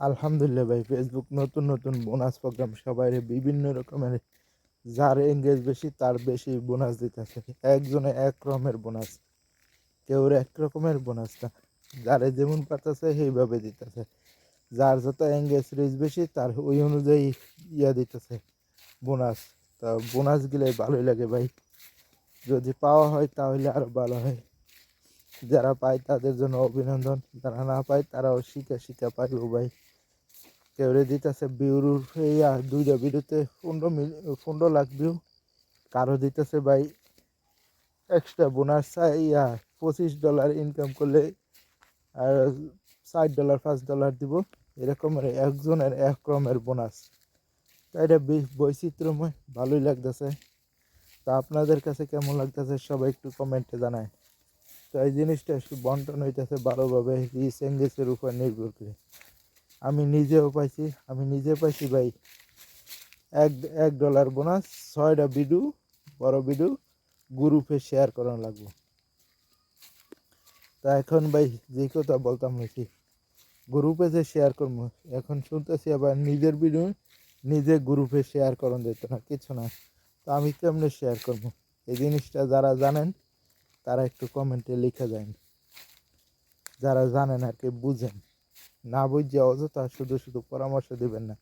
আলহামদুলিল্লাহ ভাই, ফেসবুক নতুন নতুন বোনাস প্রোগ্রাম সবাই বিভিন্ন রকমের, যার এঙ্গেজ বেশি তার বেশি বোনাস দিতেছে। একজনে এক রকমের বোনাস, কেউ এক রকমের বোনাস না, যারে যেমন পারতেছে সেইভাবে দিতেছে। যার যত এঙ্গেজ রিচ বেশি তার ওই অনুযায়ী দিতেছে বোনাস। তা বোনাস গেলে ভালোই লাগে ভাই, যদি পাওয়া হয় তাহলে আরো ভালো হয়। যারা পায় তাদের জন্য অভিনন্দন, যারা না পায় তারাও শিখে শিখে পাইব ভাই। কেউ দিতেছে ভিউর দুইটা ভিডিওতে 15 লাখ ভিউ, কারো দিতেছে ভাই এক্সট্রা বোনাস $25 ইনকাম করলে আর $60 $5 দিব, এরকমের একজনের এক রকমের বোনাস। তাই এটা বেশ বৈচিত্র্যময়, ভালোই লাগতেছে। তা আপনাদের কাছে কেমন লাগতেছে সবাই একটু কমেন্টে জানায়। তো এই জিনিসটা একটু বন্টন হইতেছে ভালোভাবে রিচ এঙ্গেজের উপর নির্ভর করে। আমি নিজে পাইছি ভাই $1 বোনাস, 6টা ভিডিও, বড় ভিডিও গ্রুপে শেয়ার করানো লাগবে। তা এখন ভাই যে কথা বলতাম নাকি, গ্রুপে যে শেয়ার করবো, এখন শুনতেছি আবার নিজের ভিডিও নিজে গ্রুপে শেয়ার করানো যেত না, কিছু না। তো আমি কেমনে শেয়ার করবো? এই জিনিসটা যারা জানেন তারা একটু কমেন্টে লিখে দেন, যারা জানেন আর কি, বুঝেন। না বুঝে অযথা শুধু শুধু পরামর্শ দিবেন না।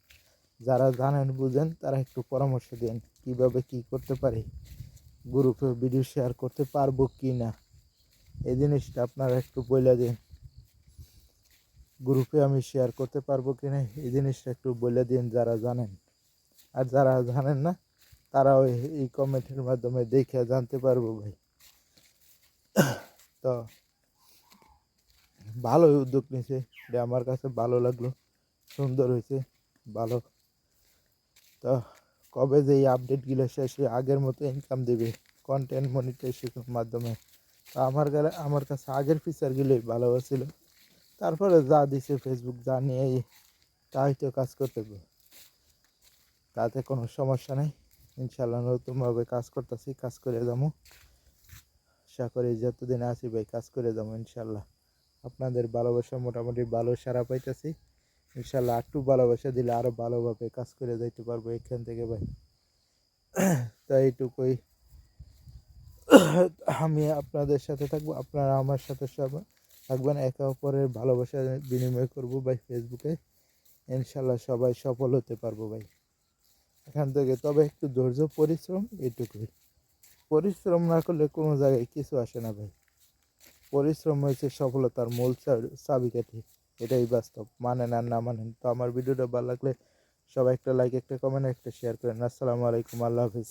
যারা জানেন বুঝেন তারা একটু পরামর্শ দেন কিভাবে কি করতে পারি, গ্রুপে ভিডিও শেয়ার করতে পারবো কি না, এই জিনিসটা আপনারা একটু বলে দিন। গ্রুপে আমি শেয়ার করতে পারবো কি না এই জিনিসটা একটু বলে দিন যারা জানেন। আর যারা জানেন না তারাও এই কমেন্টের মাধ্যমে দেখে জানতে পারবো ভাই। তো ভালোই উদ্যোগ নিয়েছে, এটা আমার কাছে ভালো লাগলো, সুন্দর হয়েছে, ভালো। তো কবে যে এই আপডেটগুলো শেষে আগের মতো ইনকাম দেবে কন্টেন্ট মনিটাইজেশনের মাধ্যমে? তো আমার কাছে আগের ফিচারগুলোই ভালো ছিল। তারপরে যা দিছে ফেসবুক, যা নিয়ে তাই তো কাজ করতে হবে, তাতে কোনো সমস্যা নেই। ইনশাল্লাহ নতুনভাবে কাজ করতেছি, কাজ করে যাবো। আশা করি যতদিন আছি ভাই কাজ করে যাবো ইনশাল্লাহ। আপনাদের ভালোবাসা মোটামুটি ভালো সারা পাইতেছি, ইনশাল্লাহ একটু ভালোবাসা দিলে আরও ভালোভাবে কাজ করে যাইতে পারবো এখান থেকে ভাই। তাই এইটুকুই, আমি আপনাদের সাথে থাকবো, আপনারা আমার সাথে থাকবেন, একে অপরের ভালোবাসা বিনিময় করবো ভাই ফেসবুকে। ইনশাল্লাহ সবাই সফল হতে পারবো ভাই এখান থেকে। তবে একটু ধৈর্য পরিশ্রম, এইটুকুই। পরিশ্রম না করলে কোনো জায়গায় কিছু আসে না ভাই। পরিশ্রম হয়েছে সফলতার মূল চাবিকাঠি, এটাই বাস্তব। মানেন আর না মানেন। তো আমার ভিডিওটা ভালো লাগলে সবাই একটা লাইক, একটা কমেন্ট, একটা শেয়ার করেন। আসসালামু আলাইকুম, আল্লাহ হাফিজ।